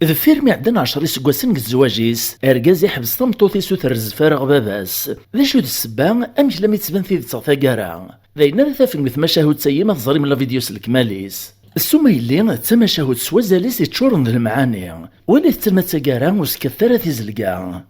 ذفير مي عندنا 10 سكواسن الزواجيس اركاز يحبس طمطوطيس وترز فارغ باباس ذا شو السبا امش لم يتسبن في ثاكارا ذاينا ثافك مثل ما شاهد سيما تظري من الفيديوس الكماليس السوما اللي تما شاهد سوازاليس يتشورن المعاني ولي تما تاكارا وسكثرة تيزلقا.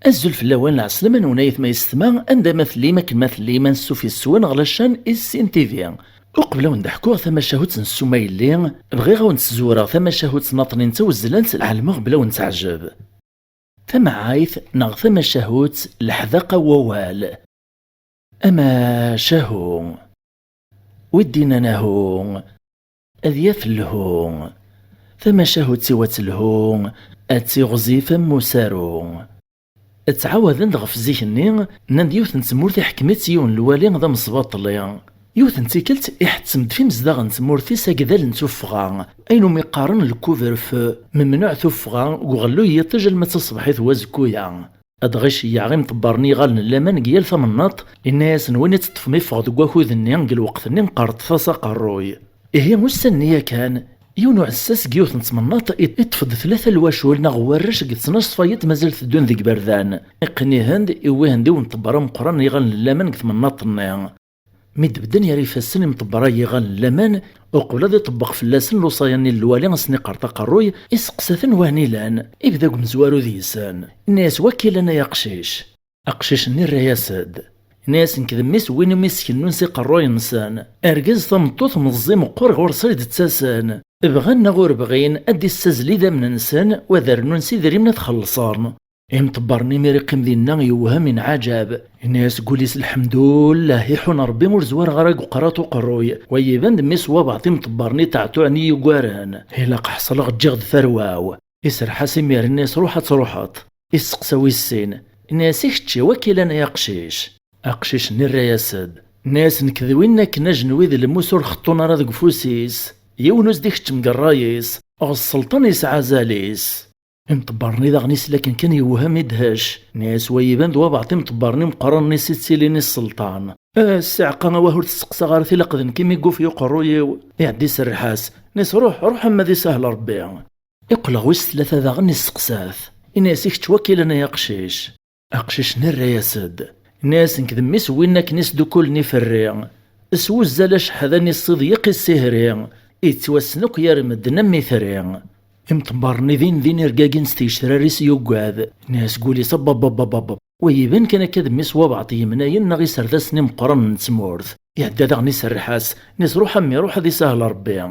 الزل في اللوان العسلمان ونايث ما يستمع عند مثلي ما كمثلي ما نسو في السوان غلاشان السين تيفي وقبل ونضحكو ثما شاهوت نسوماي اللي بغي غاون تزورا ثما شاهوت ناطنين توزلانت العلمغ بلا ونتعجب ثما عايث ناغ ثما شاهوت الحذاقة ووال أما شاهو ودينا ناهو أذياف الهو ثما شاهوت سوات الهو أتي غزيفا مسارو تعاوذن غف زيكني ناند يوث نتمورثي حكمت يون الوالي ذا مصباطلي يوث نتيكلت يحتسمد في مزداغ نتمورثي ساكذال نتوفغا اينو ميقارن الكوفرف ممنوع ثوفغا وغلو يطجل ما تصبحي ثوازكويا ادغيش يعغيم طبرني غالن لامان قيال ثمناط الناس نوين تطفمي فغد كواكوذ نيان الوقت نقارت ثاسا الروي هي مستنية كان يونو عساس كيوث نتمناط يتفض 3 الواشول نغوارش قد تناش فايت مازال تدون ذيك بردان يقني هند إوهندي ونطبرا مقران يغان اللامان كتمناط النيان ميد بدن يري فاسن مطبرا يغان اللامان وقبل ذي طبق فلاسن لوصاياني الوالي سني قرطا قروي يسقساثن وهنيلان إبدا مزوارو ذيسان الناس وكيلنا يقشيش أقشيش ني الرياسد ناس نكذميس وين مسكن نسي قروي نسان أرجز ثمطوث منظم قور غور صيد تساسان بغانا غور بغين أدي السازلي ذا من نسان وذر ننسي ذريمنا تخلصان طبرني ميرقم ذينا يوها من عجب الناس قوليس الحمد لله يحون ربي مرزوار غراق وقراتو قروي ويبان دميس وبعطي مطبرني تعتوعني يقاران هلا قحصل غجغد ثرواو يسر حاسي مير الناس روحات يسقساوي السين الناس يختشي وكيلنا يقشيش أقشيش نير ناس نكذوينا كنا جنويذ الموسور خطونا راد قفوسيس يونس ديكش مقرايس أغ السلطان يسعى زاليس مطبرني ذاغنيس لكن كان يوهم يدهش ناس ويبان دوا بعطي مطبرني مقررني سيتسيليني السلطان السعقا وهور تسقسا غارثي لقذن كيمي يقوف يقروي يعدي سرحاس ناس روح أما ذي سهل ربي يقلغ ويس 3 ذاغني السقساث الناس يكتش وكيلنا يقشيش أقشيش نير ناس نكذميس وينا كنيس دوكولني فريان اسوز زالاش حذاني الصديق السهريان يتوسنوك يرمد نمي ثريان مطبرني ذين رقاقين ستيشتراريس يوقاذ ناس قولي صبب ويبان كان كذميس وبعطي مناين نغي سرداسني مقرن نتمورث يعدى داغني سرحاس ناس روح امي روح ذي سهل ربي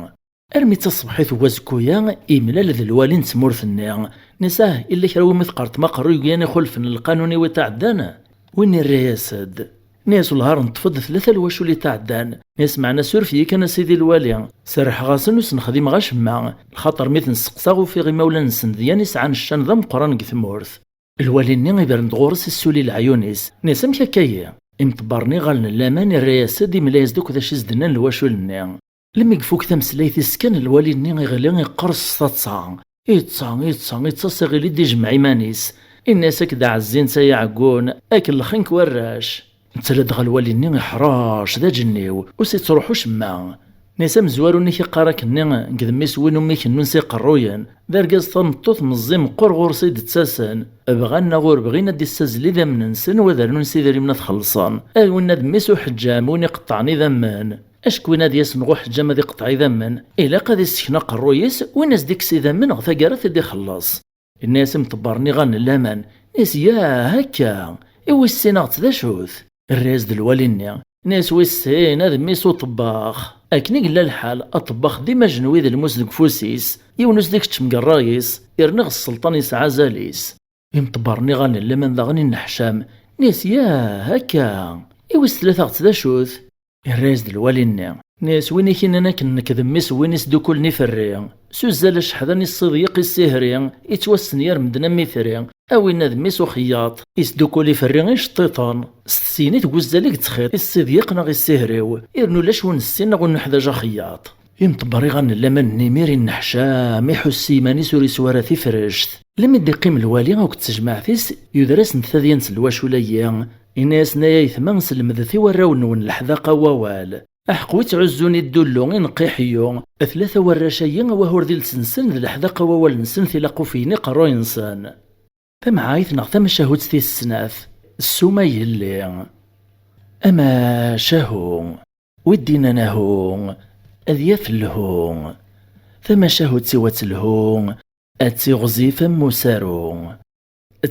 ارمي تصبحي ثوازكويا إملال ذي الوالين تمورث النيان نساه إلا كراوي مثقرت ما قروي يعني خلفن القانوني وتعدانا وين الرياسد ناس الهار نتفض 3 الواشو اللي تعدان ناس معنا سورفي كان سيدي الوالي سرح غاسن وسنخدم غاشما الخاطر مثل نسقساغو في غي مولا نسن ديان يسعان الشان ذا مقران كثمورث الوالي ني يبرن دغورس السولي العيونيس ناس مشا كايا امطبرني غالن اللامان الرياسد ملايز دوك ذا شيزدنا الواشو للنيا لم يقفوك ثمسلايث سكان الوالي ني غيغلي يقرص تاتصا يتصا غيلي دي جمع مانيس الناس كدا عزين سيعقون اكل الخنك وراش نتلا دغل والي حراش ذا جنيو وسي تروحو شما نيسا مزوارو نيكي قاراك نقدميس وين اميك ننسي قرويا ذا رقاز طمطوث مزيم قرغور سيد تساسن بغانا غور بغينا دي السازلي ذا من نسن وذا ننسي ذا ريمنا تخلصان وين دميسو حجام وين يقطعني ذمان اشكوين هاد يسنغو حجام ذي قطعي ذمان إلا قادي السكنة قرويس ويناس ديك سي ذمان غثا قارث دي خلص الناس مطبرني غان اللامان ناس يا هكا ويسيناغت ذا شوث الراز دالواليني ناس ويسين هذا ميسو طباخ اكني قلا الحال اطباخ ديما جنوي ذا المسلك فوسيس يونس ديك تشمقرايس يرنغ السلطان يسعى زاليس مطبرني غان اللامان ذا غني النحشام ناس يا هكا ويس 3 ذا شوث الراز دالواليني ناس وين كنا كنكذميس وين يسدوكلني فريا سوزالاش حذاني الصديق السهري يتوسن يرمدنا ميثري اوين ذميس وخياط يسدوكولي فريا شطيطان ستسيني تقوزاليك تخيط الصديق ناغي السهريو يرنو لاش ونسين ناغو نحتاج خياط يمطبري غان اللمن نيميري النحشام يحسي ماني سوري سوارثي فرشت لم يدي قيم الوالي او كتجمع فيس يدرس نثادينس الواشوليا إناس نايا يثمان سلمذثي وراو نون الحذاقة ووال أحقوي تعزوني الدلو إنقي حيو ثلاثة وراشيين وهور ذي السنسن ذي الحذاقة ووال نسن ثلاقو فيني قرو إنسان ثم عايث نغثم شهود ثي السناث السومي اللي أما شهو ودينا نهو أذياف الهو ثم شهود سوات الهو أتي غزيفا مسارو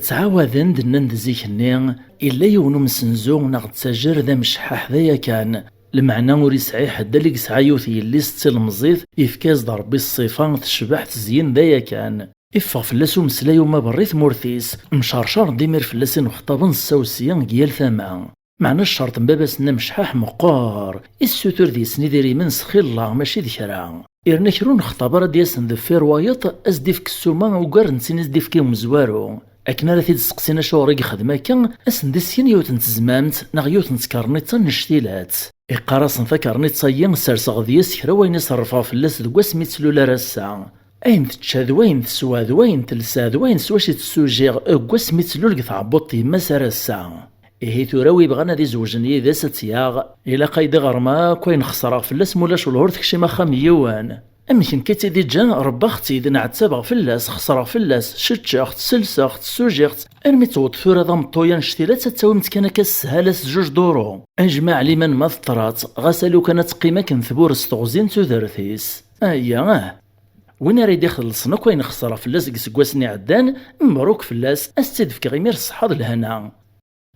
تعاوذن دنان زيكني إلا يونو مسنزو نغد تاجر ذا مشحاح ذايا كان المعنى وري سعي حدا اللي سعيوثي اللي ستي المزيض يفكاز ضربي الصفان تشبح تزيين ذايا كان إفا فلاسو مسلايو ما بريث مورثيس مشارشار ديمير فلاسين وخطابن السوسيان قيال ثما معنى الشرط مباباسنا مشحاح مقار السوتور دي سنيديري من سخيل الله ماشي ذكرا إرنا كرون خطابر دياسن ذفير وايط أزديفك السوما وقار نسين أزديفكيهم مزوارو أكنا راه تيدسقسينا شوريك خدمة كان أسندسين يوتن تزمامت ناغ يوتن تكارنيت نشتيلات إقارصن ثكارنيت صيان سارسغ دياس كرا وين يصرفا فلاس دكواس ميتسلو لراسا أين تتشاد وين تسواد وين تلساد وين سواشي تسوجيغ أكواس ميتسلو لك تعبطي ما سارسا إيه توراوي بغانا دي زوجني ذا ستياغ إلا قايد غرما كوين خسرا فلاس مولاش والهور تكشي ما خام يوان أمكن كي تيدي جان ربا ختي إذا نعتبغ فلاس خسرا فلاس شتشاخت سلساخت سوجيخت أرمي توض ثورة ضم طويان شتيلات تتاومت كان كالسهالة جوج دورو أجمع لمن ما ثطرات غسلو كانت قيمة كنثبور استغزين تودرثيس وين ريد يخلصنا كوين خسرا فلاس كسكواسني عدان مبروك فلاس أستدفك غيمير الصحة الهنا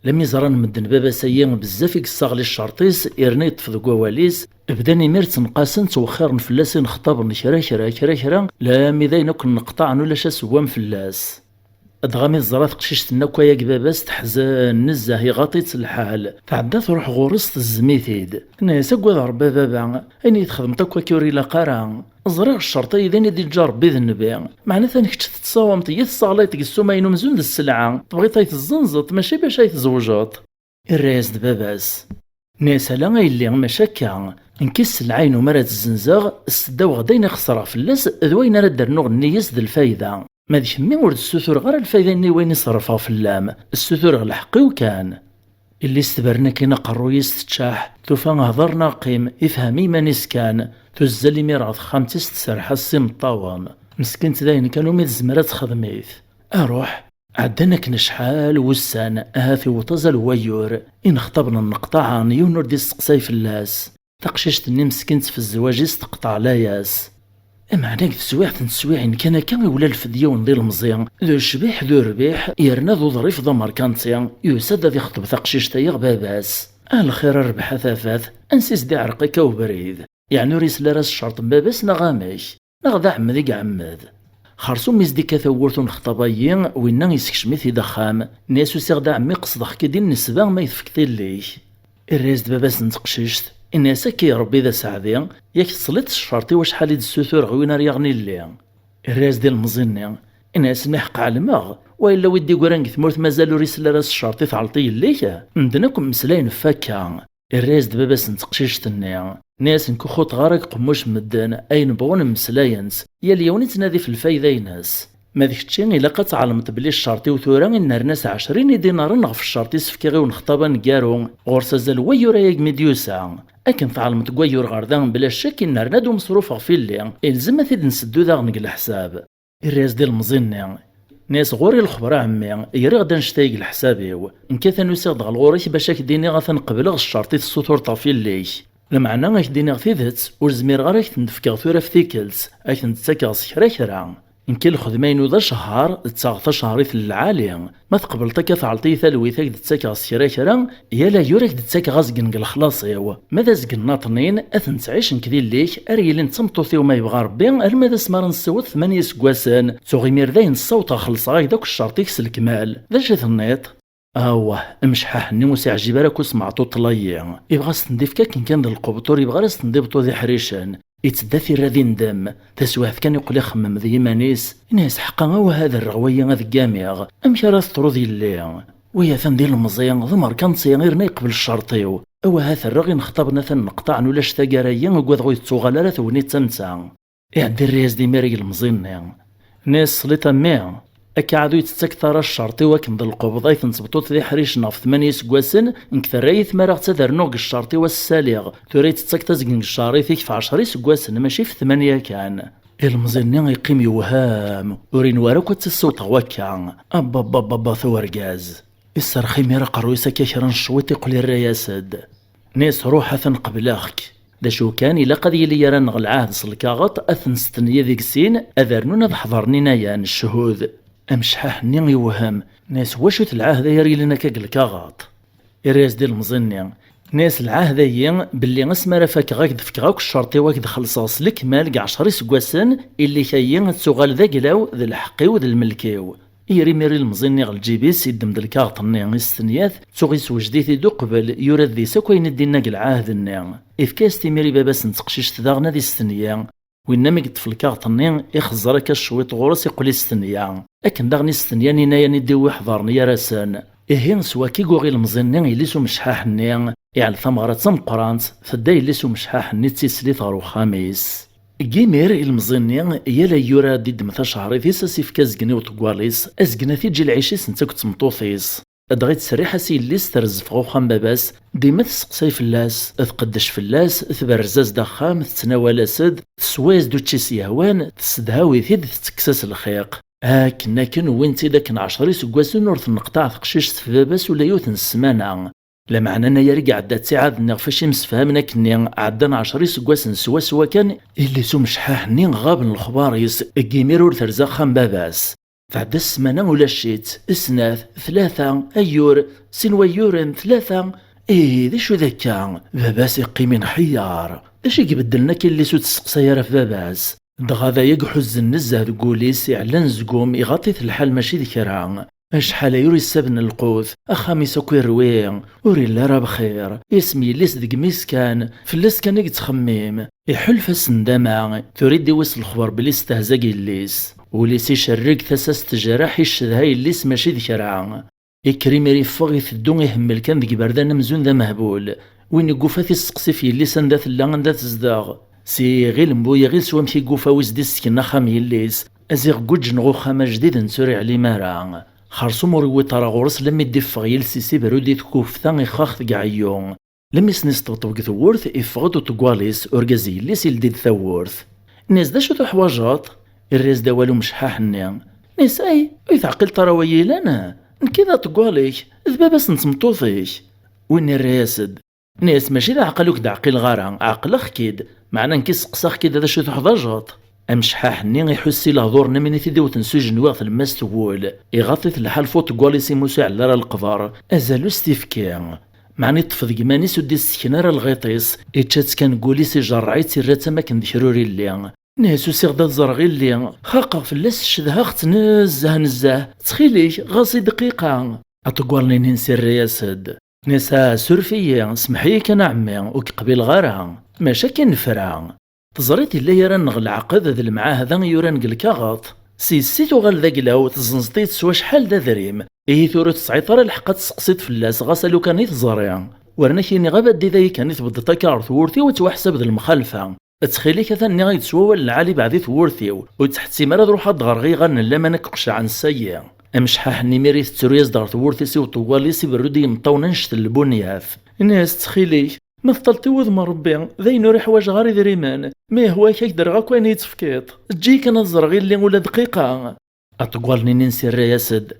لم يزران مدن بابا سيان بزاف يقصاغ لي الشرطيس إرنا يطفض قواليس بداني مير تنقاسن توخير فلاسين خطاب كرا كرا كرا كرا لا ميداين كن نقطع ولا شا سوام فلاس ادغامي الزرات قشيشتنا كوايا كباباس تحزن نزه يغاطيت الحال تعدى تروح غورست الزميثيد ناس كواد ربا بابا اني تخدمت كوا كوري لا قرا زريغ الشرطي اذا ندي جارب بيذ النبي معناتها ثاني كنت تصاومت يا الصاليط السوما ينو مزون السلعه تبغي تزنزط ماشي باش تزوجات الراس دباباس ناس لا اللي مشاكا انكس العين ومرات الزنزاغ السدا وغداين خسرا فلاس ذوين راه درنو النيس د الفايده ما ديك مي ورد السثور غير الفايده ني وين يصرفها في اللام السثور غير الحقي وكان اللي استبرنا كينا قرويس تشاح توفا هضرنا قيم افهمي مانيس كان تزلي ميراث خامتس تسرح السم طاوم مسكنت داين كانوا ميت زمرات خدميث اروح عدنا كنا شحال وسان هاثي وطزل ويور إن خطبنا النقطع نيونور دي السقساي فلاس تقششت اني مسكنت في الزواجيس تقطع لاياس اما عناك تسويح تنسويح ان كان ولا الفدية وندير المزيان ذو الشبيح ذو ربيح يرنا ذو ظريف ذو ماركانتيا يوساد ذي خطب تقششت يغباباس الخير الربح ثافات انسيس دي عرقك وبريد يعني ريس لراس الشرط باباس نغاميش نغذا عمدي عمد خرصو ميزديكا ثورتون خطبايين وينا يسكشميث يدخام ناسو سيغدا عمي قصدخ كي النسبة ما يتفكتي ليش الراس دباباس نتقششت الناس كي ربي ذا سعدي ياك تصليت الشرطي واش حالي السثور غوينا رياغني اللي الراس ديال المزيني الناس نحق علماغ وإلا ودي قران ثمورت مازالو ريسل راس الشرطي تعلطي الليك ندناكم مسلاين فاكا الراس دباباس نتقششت ناس نكوخوت غارك قموش مدن اين بغون مسلاينس يا اليوني تنادي في الفايدة يناس ما ذيك تشين إلا قد تعلمت بلي الشرطي وثورا النار ناس 20 دينار نغف الشرطي سفكيغي ونخطابا نكارو غورسا زال ويورا ياك ميديوسا أكن تعلمت كوايور غاردان بلا شك النار نادو مصروفا في اللي إلزم ثيد نسدو ذا غنق الحساب الراس ديال المزيني ناس غوري الخبر عمي يري غدا نشتايق الحسابيو نكاثا نسيغ دغ الغوريك باش كديني غتنقبلغ الشرطي السطور طافي الليش المعنى غاك ديني ثيدت ورزمير غارك تندفكاغ ثورا في ثيكلت اك تنتساكاغ سكرا كرا إنكي الخدمين ذا شهر تساغ شهري في العالي ما تقبل تكا تعلطي ثالويثاك دتساكا سكرا كرا يا لا يوريك دتساكا غازقن الخلاصيو ماذا زقن ناطنين اثن تعيش نكذي ليك اريلين تمطوثي وما يبغى ربي الماذا سمار نسوت 8 سكواسان تغيمير ذاين الصوت خلص غاك داك الشرطيكس الكمال ذا جات النيط مشحاح نيموسي عجيب راكو سمعتو طليا يبغى ستنديف كان القبطور يبغى ستنديبطو ذي حريشان يتداثي راذي ندم تسواف كان يقول يخمم ذي مانيس ناس حقا وهذا الرغوية هذا الجامع امشي راه تروضي اللي ويا ثندير المزيان ضمر كان غير يقبل الشرطيو او هذا الرغي نخطبنا نقطع ولاش تاقاريا وكواد غوي تسوغالا ثوني تمتا يعدي الرياز دي ماري المزين ناس صليتا ميا أكا عادو يتستكثر الشرطي وكن ذا القبضاي تنتبطوط ذي حريش ناف 8 سكواسن نكثر ثمارة تذرنوغ الشرطي والساليغ ثوري تتسكتز كن الشاري فيك في 10 سكواسن ماشي في 8 كان. المزني يقيم يوهام ورين واروك تسوط وكا أبا ثورقاز السرخي ميرا قرويسا كيشران الشويط يقول الرياسد ناس روحة قبلاخك دا شو كان إلا قد يلي يران العهد صلكاغط أثن ستنية ذيك سين أذرنونا بحضرني نايان الشهود أمشحاح نين يوهم ناس وشوت العهد يري لنا كاغط الرياس ديال المزني ناس العهد ين باللي اسما رافاك غاك دفكاك الشرطي واك دخلصاص لك مال كاع 10 سكواسن اللي كاين تسوغال ذا كلاو ذا الحقي وذا الملكيو يري ميري المزني غل الجيبيس يدم ذا الكاغط النيان الستنيات تسوغي سوجديتي دو قبل يورد ذي ساكوين الدينا العهد النيان إفكاستي ميري باباس نتقشيش تداغنا ذي الستنيان وإنما يطفل الكاغط النيان يخزرك الشويط غورس يقولي الستنيان أكن داغني الستنيان ينايا نديو حضرني يا راسان إهين سوا كيكو غي المزني يليسو مشحاح النيان يعني ثمرة تمقرانت فدا يليسو مشحاح نتسلي ثارو خاميس جيمير المزني يلا يورا ديد مثا شهري فيس سيفكاز كني وطقواليس أزقنا في جيل عيشيس نتا كنت مطوفيس أدغيت سريحة سيليس ترز فغو خام باباس ديما تسقسي فلاس تقدش فلاس تبرزاز دخام تتناول أسد تسواز دو تشيس يهوان تسدهاوي ثيد تكساس الخيق كنا وينتي لكن 10 سكواسن نورث نقطع تقشيش في باباس ولا يوثن السمانة لا معنى انا يرجع عدا تساعد نغ فاش مسفهمنا كني عدنا 10 سكواسن سوا كان اللي سو مشحاح نين غاب الخباريس كيمير ور ترزا خام باباس فعدا السمانة ولا شيت اسناث 3 ايور سنويورن 3 ذي شو ذاكا باباس يقيمين حيار اش يبدلنا كي اللي سو تسقسايا في باباس دغادا يقحز النزه تقوليس يعلن زقوم يغطي الحال ماشي ذكران شحال يوري السبن القوث أخاميس أكوي الروين وري لا راه بخير اسمي ليس ديك ميسكان فلاس كان يتخمم يحل فاس ندمع تريد يوصل الخبر بلي استهزا ليس وليس يشرق ثساس تجراح يشدهاي ليس ماشي ذكران يكريم يرفغ يثدو يهمل كان ذيك بردان مزون ذا مهبول وين يقوفا في السقسي في ليسان ذا ثلا ذا تزداغ سي غير مبويا غير سوا مشي يقوفا وزدي السكنة خام يليس أزيغ قوج نغو خامة جديد نسوري علي مارا خرصو موريوي طرا غورس لم يدفغ يلسيسي برودي تكوفتا يخاخ ثقعيون لم يسنس تطوق ثورث يفغدو تقواليس أورغازي ليس يلديد ثورث الناس دا شو تحواجات الريز دا والو مشحاح النيان ناس أي يثعقل طرا ويلانا نكذا تقواليك ذباباس نتمطوثيش وين الرياسد ناس ماشي دا عقلوك دا عقل غارا عقلخ كيد معنا نكيس قصاخ كيد دا شو تحواجات أمشحاح نين يحسي لهضور نمني ثيدي وتنسوج نواغ الماس تقول يغطي الحال فوت قواليسي موسى على القضار أزالو ستيفكيان معني طفض جماني سودي السكنار الغيطيس إتشات كان قوليسي جرعيتي الراتا ما كان ذكروري اللي ناسو سيغدا الزرغي اللي خاقا فلاس الشدها خت نزه تخيليش غاصي دقيقة أتقوالني ننسي الرياسد ناسا سورفيا سمحي كان عمي وكقبيل غارها ماشا كان نفرع تزريت اللي يران نغ العقد ذا المعاهدة يوران قلكاغط سيسيتو غال ذا قلاو تزنزطيت سوا شحال ذا ذريم ثورو تسعيطار الحقا تسقسيت فلاس غاسلو كان يتزريع ورنا كيني غابا دي ذا كان يثبت تاكار ثورتي وتوحسب ذا المخالفة تخيلي كثاني غايد سوا العالي بعد ثورتيو وتحتسي مراد روح غرغي غان لما نكقش عن السيء أمشحاح نيميري ترويز دار ثورتي سي وطوالي سي برودي يمطونا نشت البنياف الناس تخيلي مثلتي وذ ربي ذاين ريح حوايج غاري ذريمان ما هو كيك درغا كوين يتفكيط تجيك انا الزرغي اللي ولا دقيقه اطقوالني ننسي الرياسد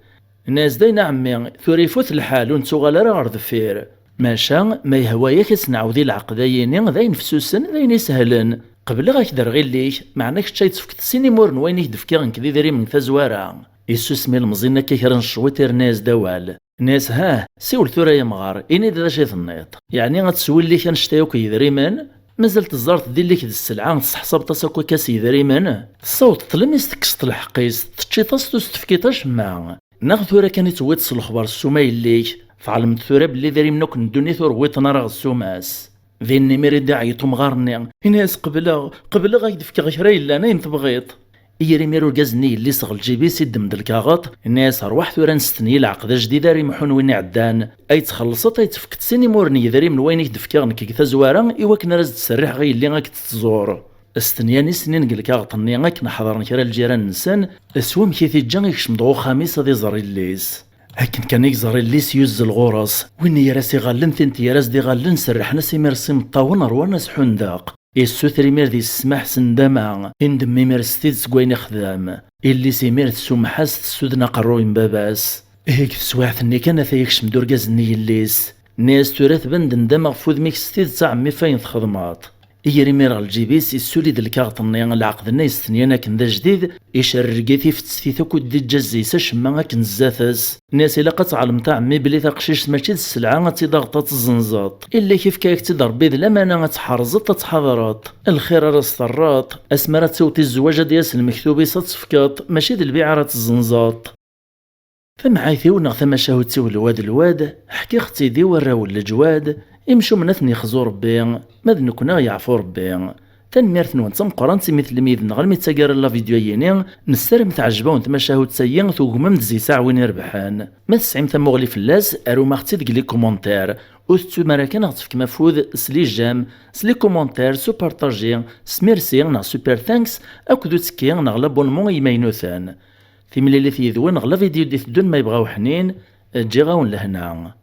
الناس داين عمي ثوري فوت الحال ونتو غالا راه غير ذفير ماشا ما يهوايا كتنعو ذي العقدايين ذاين فسوسن ذاين يسهلن قبل غاك درغي ليك معناك شي تفكت سينيمور وين يدفكي غنكذي ذري من ثزواره يسوسمي المزينه كيكرن شويتير ناس دوال ناس سيول ثورا يا مغار إني دا شي ثنيط يعني غتسول لي كنشتايوك يدريمان مازال تزارت دير ليك السلعه تحسب تاسكو كاس يدريمان الصوت تلميس تكشط الحقيس تشي تاسطوس تفكيطاش ما ناغ ثورا كان يتويتس الخبر السوماي ليك فعلمت ثورا بلي داري منوك ندوني ثور ويطنا راه السوماس ذين نميري داعيتو مغارني ناس قبله غايدفك غشرا الا انا تبغيط يري ميرو الكازني اللي صغل جيبي سيد من الكاغط الناس روح ثورا نستني العقده جديده ري محون وين عدان اي تخلصت اي تفكت سيني مورني ذري من وين يدفكا نكي ثزواره ايوا كنا راز تسريح غير اللي غاك تزور استنياني سنين قلك غطني غاك نحضر كرا الجيران نسان اسوام كيثي جان يكشم دغو خميس هذي زري الليس هكن كان يزري الليس يوز الغرس وين يراسي غالن ثنت يراس دي غالن سرحنا سيميرسي مطاون روانا سحونداق السوثري مير دي السماح سندمع اندم ميمير ستيد سكوين خدام اللي سيمير تسومحاس تسودنا قروين باباس هيك سواعثني كان ثيكشم دورقاز الليس ناس تراث بند ندمغ فوذ ميك ستيد تاع مي فاين تخدمات يري مير الجيبيس يسولي الكارت النيان العقد الناس ثنيانا كندا جديد يشرقيتي في تسثيثك ودي الجزيسة شما كنزاثس ناس إلا قطع تاع مي بلي تقشيش ماشي السلعة تضغطات الزنزاط إلا كيف كايك تضربي لما تحرزت تتحضرات الخير راس ثرات أسمرات توتي الزواج دياس المكتوبي صفكات ماشي البيع الزنزاط ثم عايثيونا ثم شاهدتي الواد حكي اختي دي وراو الجواد يمشو من اثني خزو ربي ماذ نكونا يعفو ربي تنميرت نونتم قرانتي مثل ميذ نغل ميتاقار لا فيديو ييني نسترم تعجبون ثم شاهد سيين ثوقما مدزي ساعة وين يربحان ما تسعيم ثم غلي فلاس ارو ماختي ديك لي كومونتير وثتو مراكن غتفك مفوذ سلي جام سلي كومونتير سو بارطاجي سميرسي نا سوبر ثانكس اكدو تكي نغ لابونمون يمينوثان في ملي ثيذوين غلا فيديو دي تدون ما يبغاو حنين تجي غاون لهنا